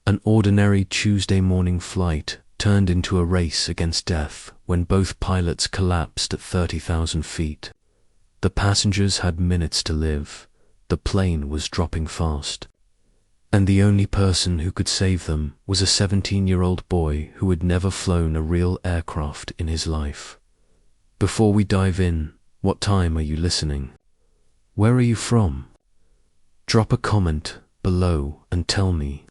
An ordinary Tuesday morning flight turned into a race against death when both pilots collapsed at 30,000 feet. The passengers had minutes to live. The plane was dropping fast. And the only person who could save them was a 17-year-old boy who had never flown a real aircraft in his life. Before we dive in, what time are you listening? Where are you from? Drop a comment below and tell me.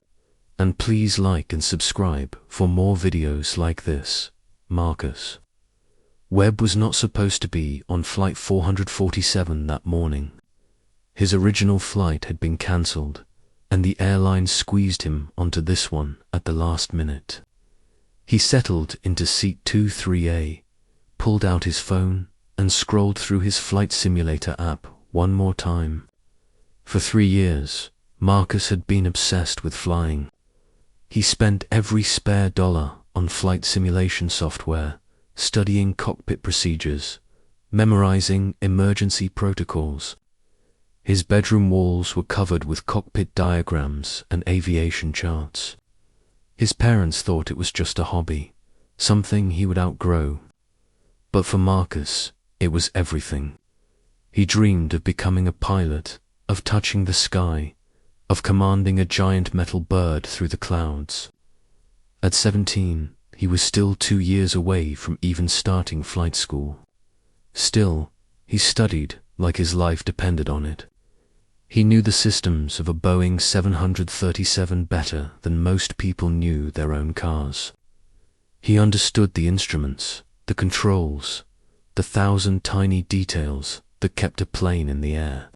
And please like and subscribe for more videos like this. Marcus Webb was not supposed to be on flight 447 that morning. His original flight had been cancelled, and the airline squeezed him onto this one at the last minute. He settled into seat 23A, pulled out his phone, and scrolled through his flight simulator app one more time. For 3 years, Marcus had been obsessed with flying. He spent every spare dollar on flight simulation software, studying cockpit procedures, memorizing emergency protocols. His bedroom walls were covered with cockpit diagrams and aviation charts. His parents thought it was just a hobby, something he would outgrow. But for Marcus, it was everything. He dreamed of becoming a pilot, of touching the sky, of commanding a giant metal bird through the clouds. At 17, he was still 2 years away from even starting flight school. Still, he studied like his life depended on it. He knew the systems of a Boeing 737 better than most people knew their own cars. He understood the instruments, the controls, the 1,000 tiny details that kept a plane in the air.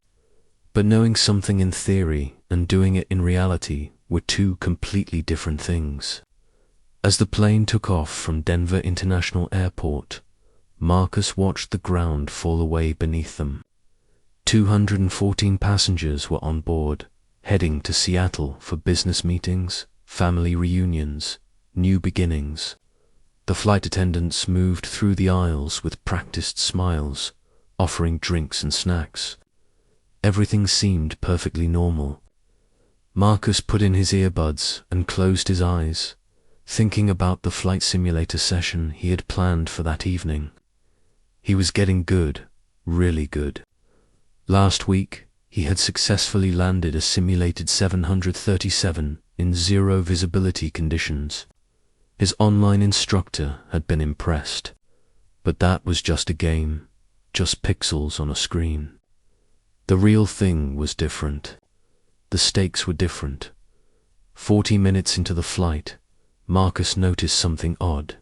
But knowing something in theory and doing it in reality were two completely different things. As the plane took off from Denver International Airport, Marcus watched the ground fall away beneath them. 214 passengers were on board, heading to Seattle for business meetings, family reunions, new beginnings. The flight attendants moved through the aisles with practiced smiles, offering drinks and snacks. Everything seemed perfectly normal. Marcus put in his earbuds and closed his eyes, thinking about the flight simulator session he had planned for that evening. He was getting good, really good. Last week, he had successfully landed a simulated 737 in zero visibility conditions. His online instructor had been impressed, but that was just a game, just pixels on a screen. The real thing was different. The stakes were different. 40 minutes into the flight, Marcus noticed something odd.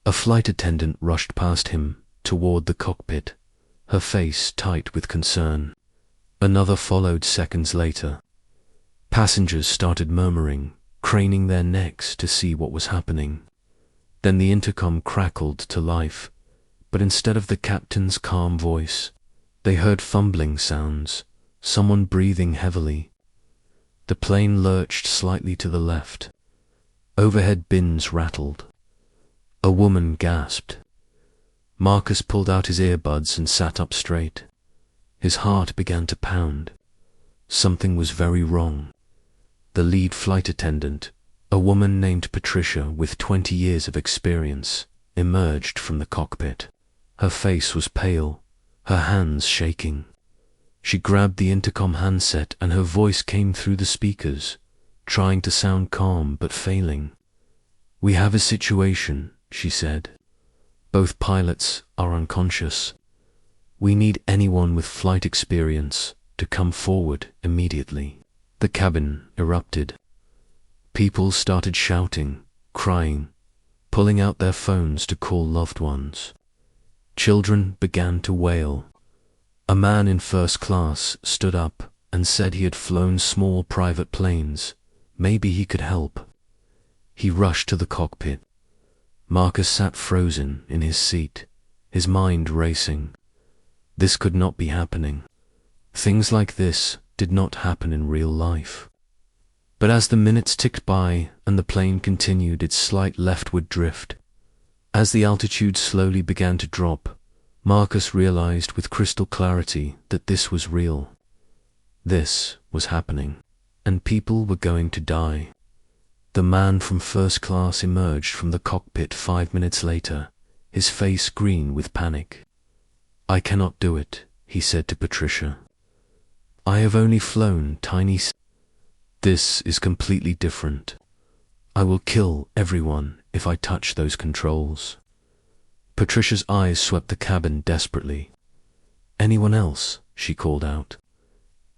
A flight attendant rushed past him toward the cockpit, her face tight with concern. Another followed seconds later. Passengers started murmuring, craning their necks to see what was happening. Then the intercom crackled to life, but instead of the captain's calm voice, they heard fumbling sounds, someone breathing heavily. The plane lurched slightly to the left. Overhead bins rattled. A woman gasped. Marcus pulled out his earbuds and sat up straight. His heart began to pound. Something was very wrong. The lead flight attendant, a woman named Patricia with 20 years of experience, emerged from the cockpit. Her face was pale, her hands shaking. She grabbed the intercom handset and her voice came through the speakers, trying to sound calm but failing. "We have a situation," she said. "Both pilots are unconscious. We need anyone with flight experience to come forward immediately." The cabin erupted. People started shouting, crying, pulling out their phones to call loved ones. Children began to wail. A man in first class stood up and said he had flown small private planes. Maybe he could help. He rushed to the cockpit. Marcus sat frozen in his seat, his mind racing. This could not be happening. Things like this did not happen in real life. But as the minutes ticked by and the plane continued its slight leftward drift, as the altitude slowly began to drop, Marcus realized with crystal clarity that this was real. This was happening, and people were going to die. The man from first class emerged from the cockpit 5 minutes later, his face green with panic. "I cannot do it," he said to Patricia. "I have only flown tiny This is completely different. I will kill everyone if I touch those controls." Patricia's eyes swept the cabin desperately. "Anyone else?" she called out.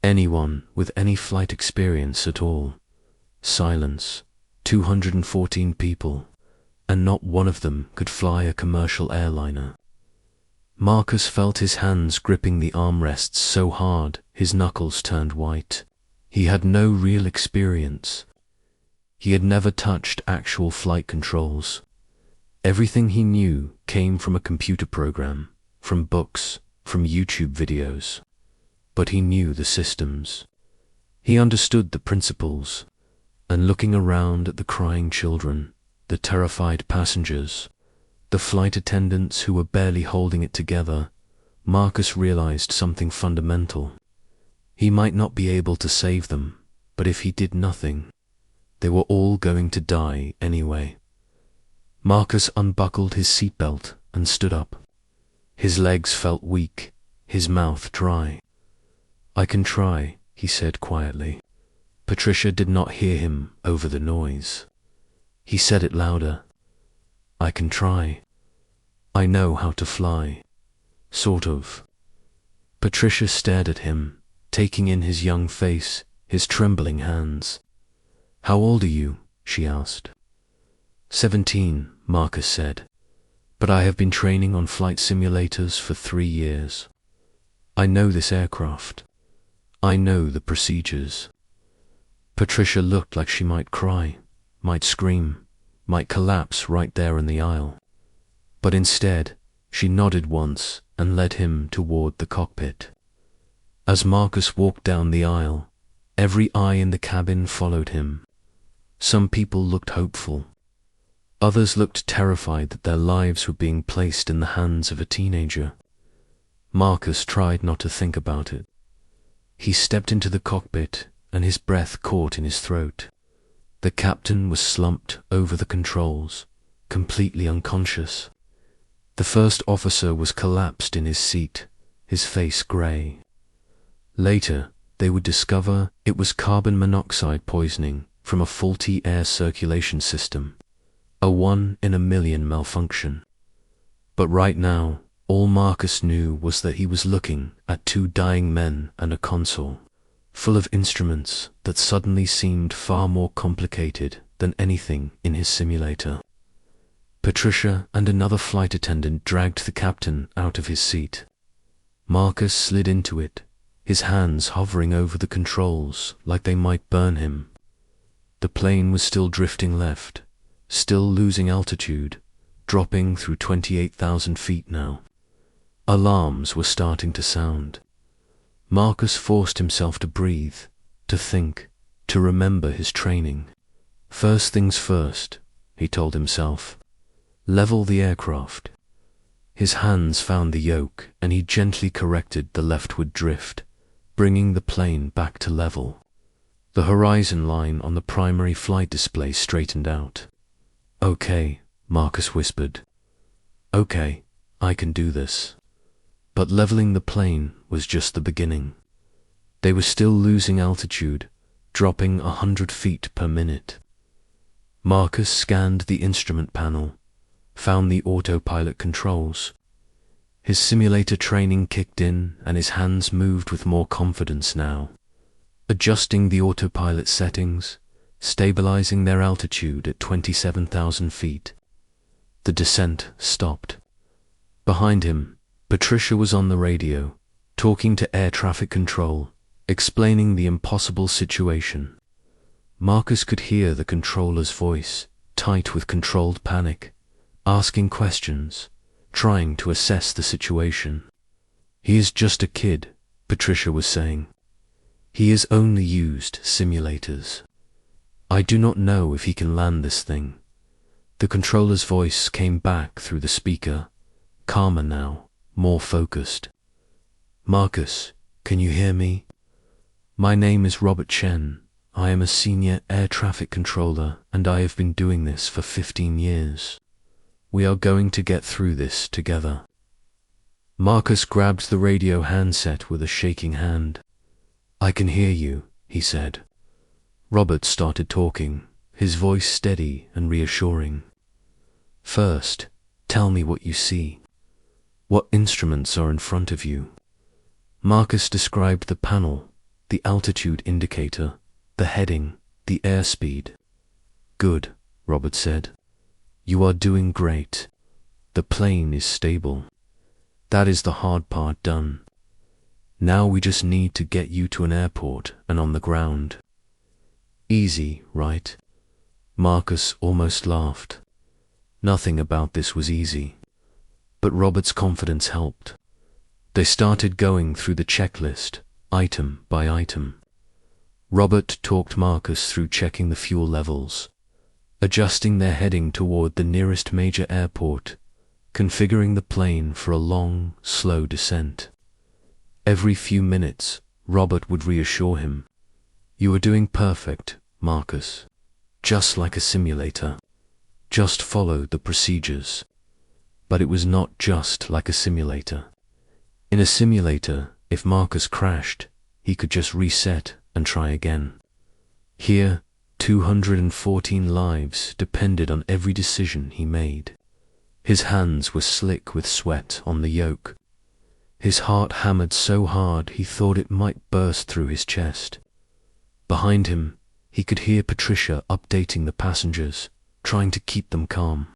"Anyone with any flight experience at all." Silence. 214 people, and not one of them could fly a commercial airliner. Marcus felt his hands gripping the armrests so hard his knuckles turned white. He had no real experience. He had never touched actual flight controls. Everything he knew came from a computer program, from books, from YouTube videos. But he knew the systems. He understood the principles. And looking around at the crying children, the terrified passengers, the flight attendants who were barely holding it together, Marcus realized something fundamental. He might not be able to save them, but if he did nothing, they were all going to die anyway. Marcus unbuckled his seatbelt and stood up. His legs felt weak, his mouth dry. "I can try," he said quietly. Patricia did not hear him over the noise. He said it louder. "I can try. I know how to fly. Sort of." Patricia stared at him, taking in his young face, his trembling hands. "How old are you?" she asked. 17, Marcus said. "But I have been training on flight simulators for 3 years. I know this aircraft. I know the procedures." Patricia looked like she might cry, might scream, might collapse right there in the aisle. But instead, she nodded once and led him toward the cockpit. As Marcus walked down the aisle, every eye in the cabin followed him. Some people looked hopeful. Others looked terrified that their lives were being placed in the hands of a teenager. Marcus tried not to think about it. He stepped into the cockpit and his breath caught in his throat. The captain was slumped over the controls, completely unconscious. The first officer was collapsed in his seat, his face grey. Later, they would discover it was carbon monoxide poisoning from a faulty air circulation system, a 1 in a million malfunction. But right now, all Marcus knew was that he was looking at 2 dying men and a console, full of instruments that suddenly seemed far more complicated than anything in his simulator. Patricia and another flight attendant dragged the captain out of his seat. Marcus slid into it, his hands hovering over the controls like they might burn him. The plane was still drifting left, still losing altitude, dropping through 28,000 feet now. Alarms were starting to sound. Marcus forced himself to breathe, to think, to remember his training. First things first, he told himself. Level the aircraft. His hands found the yoke and he gently corrected the leftward drift, bringing the plane back to level. The horizon line on the primary flight display straightened out. "Okay," Marcus whispered. "Okay, I can do this." But leveling the plane was just the beginning. They were still losing altitude, dropping 100 feet per minute. Marcus scanned the instrument panel, found the autopilot controls. His simulator training kicked in and his hands moved with more confidence now, adjusting the autopilot settings, stabilizing their altitude at 27,000 feet. The descent stopped. Behind him, Patricia was on the radio, talking to air traffic control, explaining the impossible situation. Marcus could hear the controller's voice, tight with controlled panic, asking questions, trying to assess the situation. "He is just a kid," Patricia was saying. "He has only used simulators. I do not know if he can land this thing." The controller's voice came back through the speaker, calmer now, more focused. "Marcus, can you hear me? My name is Robert Chen. I am a senior air traffic controller, and I have been doing this for 15 years. We are going to get through this together. Marcus grabbed the radio handset with a shaking hand. I can hear you, he said. Robert started talking, his voice steady and reassuring. First, tell me what you see. What instruments are in front of you? Marcus described the panel, the altitude indicator, the heading, the airspeed. Good, Robert said. You are doing great. The plane is stable. That is the hard part done. Now we just need to get you to an airport and on the ground. Easy, right? Marcus almost laughed. Nothing about this was easy. But Robert's confidence helped. They started going through the checklist, item by item. Robert talked Marcus through checking the fuel levels, adjusting their heading toward the nearest major airport, configuring the plane for a long, slow descent. Every few minutes, Robert would reassure him. You are doing perfect, Marcus. Just like a simulator. Just follow the procedures. But it was not just like a simulator. In a simulator, if Marcus crashed, he could just reset and try again. Here, 214 lives depended on every decision he made. His hands were slick with sweat on the yoke. His heart hammered so hard he thought it might burst through his chest. Behind him, he could hear Patricia updating the passengers, trying to keep them calm.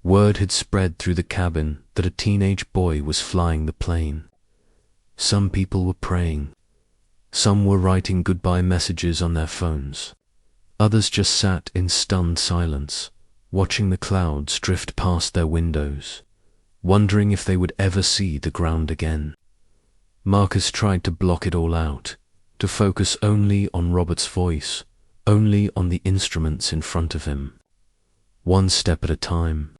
Word had spread through the cabin that a teenage boy was flying the plane. Some people were praying. Some were writing goodbye messages on their phones. Others just sat in stunned silence, watching the clouds drift past their windows, wondering if they would ever see the ground again. Marcus tried to block it all out, to focus only on Robert's voice, only on the instruments in front of him. One step at a time,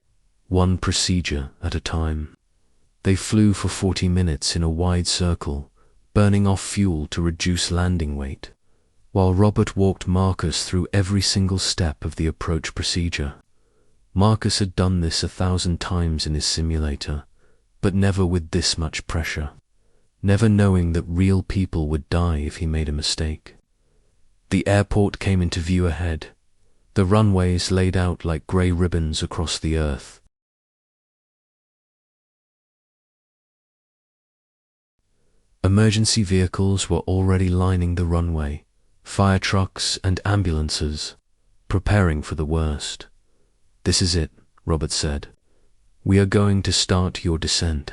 one procedure at a time. They flew for 40 minutes in a wide circle, burning off fuel to reduce landing weight, while Robert walked Marcus through every single step of the approach procedure. Marcus had done this 1,000 times in his simulator, but never with this much pressure, never knowing that real people would die if he made a mistake. The airport came into view ahead, the runways laid out like grey ribbons across the earth. Emergency vehicles were already lining the runway, fire trucks and ambulances, preparing for the worst. This is it, Robert said. We are going to start your descent.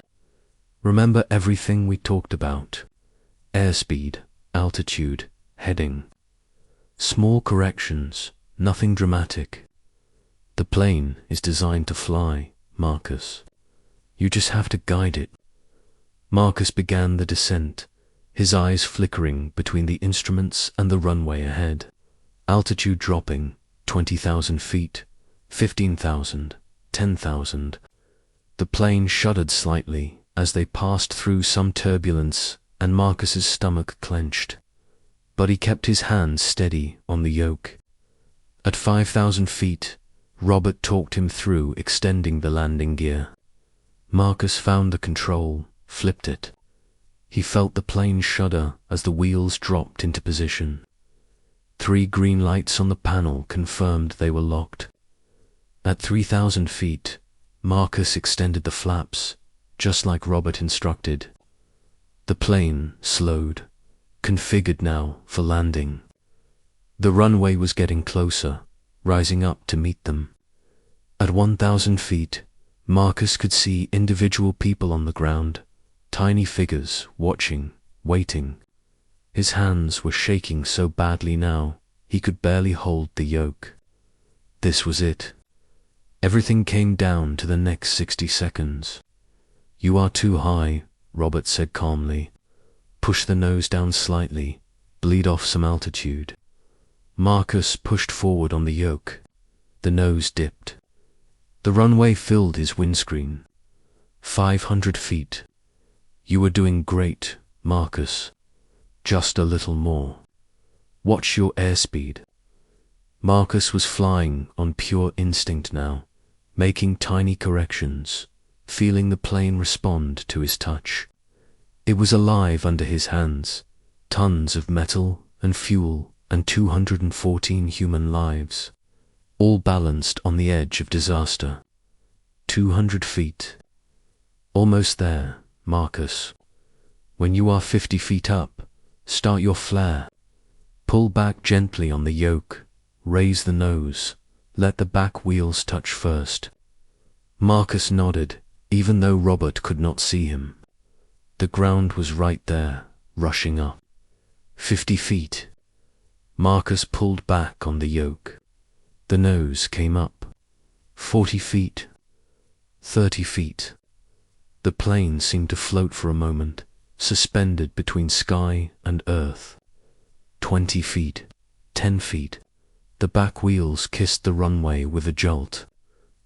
Remember everything we talked about. Airspeed, altitude, heading. Small corrections, nothing dramatic. The plane is designed to fly, Marcus. You just have to guide it. Marcus began the descent, his eyes flickering between the instruments and the runway ahead. Altitude dropping, 20,000 feet, 15,000, 10,000. The plane shuddered slightly as they passed through some turbulence, and Marcus's stomach clenched. But he kept his hands steady on the yoke. At 5,000 feet, Robert talked him through extending the landing gear. Marcus found the control, flipped it. He felt the plane shudder as the wheels dropped into position. 3 green lights on the panel confirmed they were locked. At 3,000 feet, Marcus extended the flaps, just like Robert instructed. The plane slowed, configured now for landing. The runway was getting closer, rising up to meet them. At 1,000 feet, Marcus could see individual people on the ground, tiny figures watching, waiting. His hands were shaking so badly now, he could barely hold the yoke. This was it. Everything came down to the next 60 seconds. You are too high, Robert said calmly. Push the nose down slightly, bleed off some altitude. Marcus pushed forward on the yoke. The nose dipped. The runway filled his windscreen. 500 feet. You were doing great, Marcus. Just a little more. Watch your airspeed. Marcus was flying on pure instinct now, making tiny corrections, feeling the plane respond to his touch. It was alive under his hands, tons of metal and fuel and 214 human lives, all balanced on the edge of disaster. 200 feet. Almost there, Marcus. When you are 50 feet up, start your flare. Pull back gently on the yoke, raise the nose, let the back wheels touch first. Marcus nodded, even though Robert could not see him. The ground was right there, rushing up. 50 feet. Marcus pulled back on the yoke. The nose came up. 40 feet. 30 feet. The plane seemed to float for a moment, suspended between sky and earth. 20 feet. 10 feet. The back wheels kissed the runway with a jolt.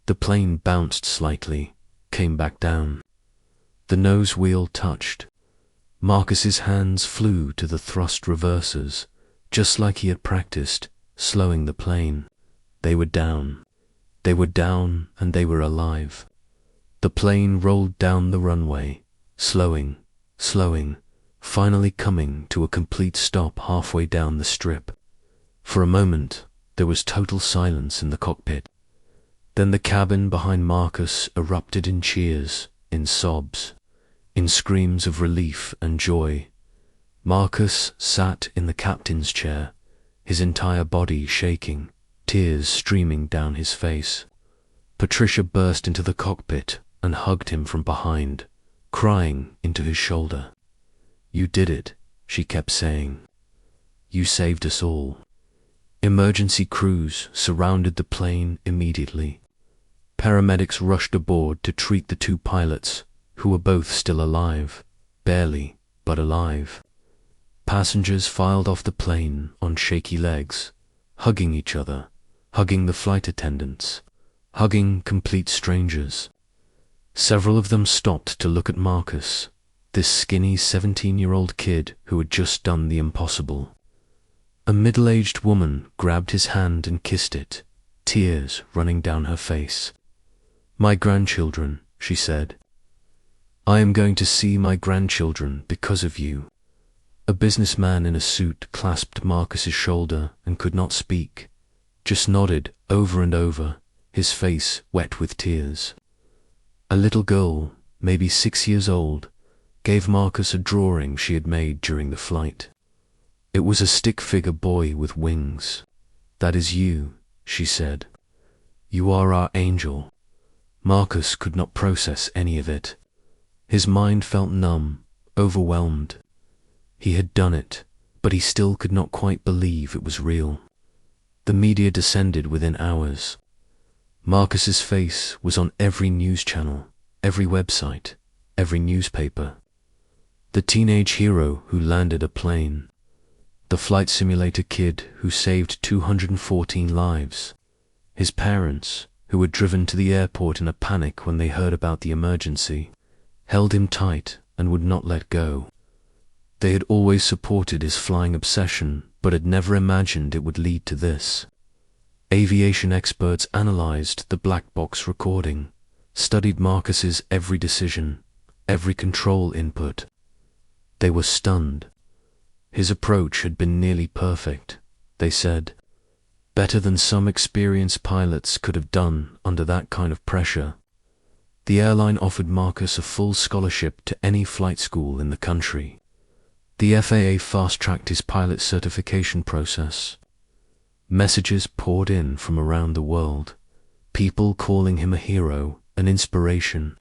The plane bounced slightly, came back down. The nose wheel touched. Marcus's hands flew to the thrust reversers, just like he had practiced, slowing the plane. They were down. They were down and they were alive. The plane rolled down the runway, slowing, finally coming to a complete stop halfway down the strip. For a moment, there was total silence in the cockpit. Then the cabin behind Marcus erupted in cheers, in sobs, in screams of relief and joy. Marcus sat in the captain's chair, his entire body shaking, tears streaming down his face. Patricia burst into the cockpit and hugged him from behind, crying into his shoulder. "You did it," she kept saying. "You saved us all." Emergency crews surrounded the plane immediately. Paramedics rushed aboard to treat the two pilots, who were both still alive, barely, but alive. Passengers filed off the plane on shaky legs, hugging each other, hugging the flight attendants, hugging complete strangers. Several of them stopped to look at Marcus, this skinny 17-year-old kid who had just done the impossible. A middle-aged woman grabbed his hand and kissed it, tears running down her face. "My grandchildren," she said. "I am going to see my grandchildren because of you." A businessman in a suit clasped Marcus's shoulder and could not speak, just nodded over and over, his face wet with tears. A little girl, maybe 6 years old, gave Marcus a drawing she had made during the flight. It was a stick-figure boy with wings. "That is you," she said. "You are our angel." Marcus could not process any of it. His mind felt numb, overwhelmed. He had done it, but he still could not quite believe it was real. The media descended within hours. Marcus's face was on every news channel, every website, every newspaper. The teenage hero who landed a plane. The flight simulator kid who saved 214 lives. His parents, who had driven to the airport in a panic when they heard about the emergency, held him tight and would not let go. They had always supported his flying obsession, but had never imagined it would lead to this. Aviation experts analyzed the black box recording, studied Marcus's every decision, every control input. They were stunned. His approach had been nearly perfect, they said. Better than some experienced pilots could have done under that kind of pressure. The airline offered Marcus a full scholarship to any flight school in the country. The FAA fast-tracked his pilot certification process. Messages poured in from around the world, people calling him a hero, an inspiration,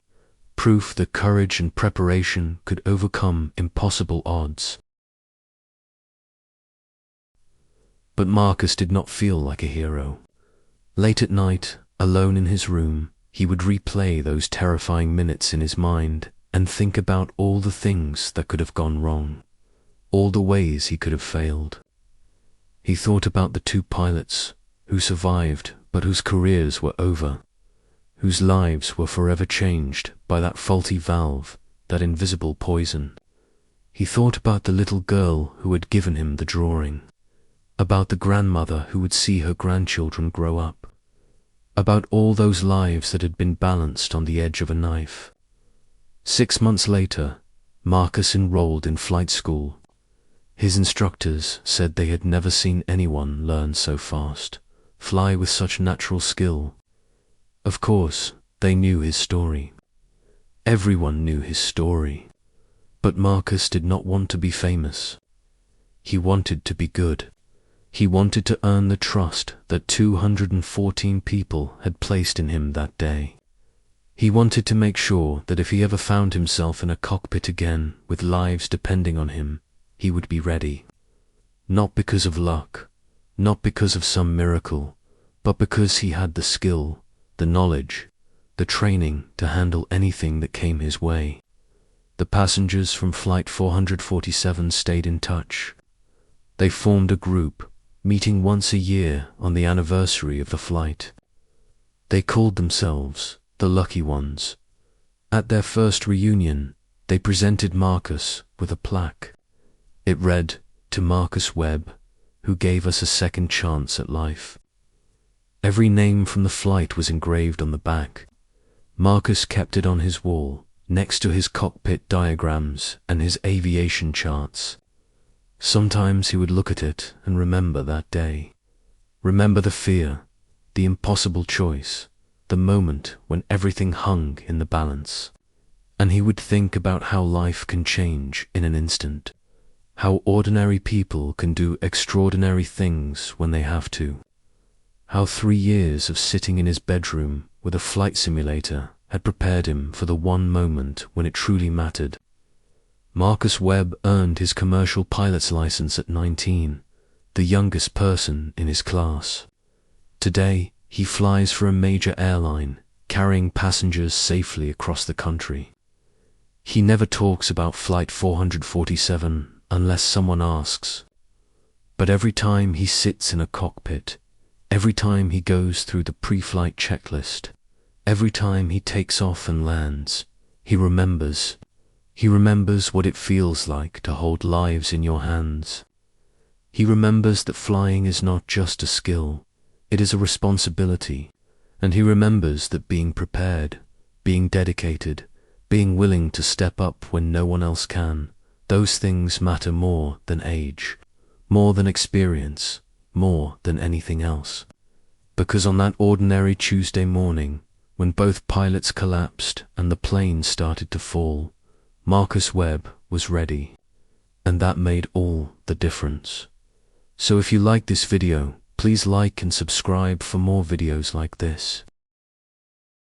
proof that courage and preparation could overcome impossible odds. But Marcus did not feel like a hero. Late at night, alone in his room, he would replay those terrifying minutes in his mind and think about all the things that could have gone wrong, all the ways he could have failed. He thought about the two pilots who survived but whose careers were over, whose lives were forever changed by that faulty valve, that invisible poison. He thought about the little girl who had given him the drawing. about the grandmother who would see her grandchildren grow up, about all those lives that had been balanced on the edge of a knife. 6 months later, Marcus enrolled in flight school. His instructors said they had never seen anyone learn so fast, fly with such natural skill. Of course, they knew his story. Everyone knew his story. But Marcus did not want to be famous. He wanted to be good. He wanted to earn the trust that 214 people had placed in him that day. He wanted to make sure that if he ever found himself in a cockpit again with lives depending on him, he would be ready. Not because of luck, not because of some miracle, but because he had the skill, the knowledge, the training to handle anything that came his way. The passengers from Flight 447 stayed in touch. They formed a group, meeting once a year on the anniversary of the flight. They called themselves the Lucky Ones. At their first reunion, they presented Marcus with a plaque. It read, "To Marcus Webb, who gave us a second chance at life." Every name from the flight was engraved on the back. Marcus kept it on his wall, next to his cockpit diagrams and his aviation charts. Sometimes he would look at it and remember that day. Remember the fear, the impossible choice, the moment when everything hung in the balance. And he would think about how life can change in an instant, how ordinary people can do extraordinary things when they have to, how 3 years of sitting in his bedroom with a flight simulator had prepared him for the one moment when it truly mattered. Marcus Webb earned his commercial pilot's license at 19, the youngest person in his class. Today, he flies for a major airline, carrying passengers safely across the country. He never talks about Flight 447 unless someone asks. But every time he sits in a cockpit, every time he goes through the pre-flight checklist, every time he takes off and lands, he remembers. He remembers what it feels like to hold lives in your hands. He remembers that flying is not just a skill, it is a responsibility, and he remembers that being prepared, being dedicated, being willing to step up when no one else can, those things matter more than age, more than experience, more than anything else. Because on that ordinary Tuesday morning, when both pilots collapsed and the plane started to fall, Marcus Webb was ready, and that made all the difference. So if you like this video, please like and subscribe for more videos like this.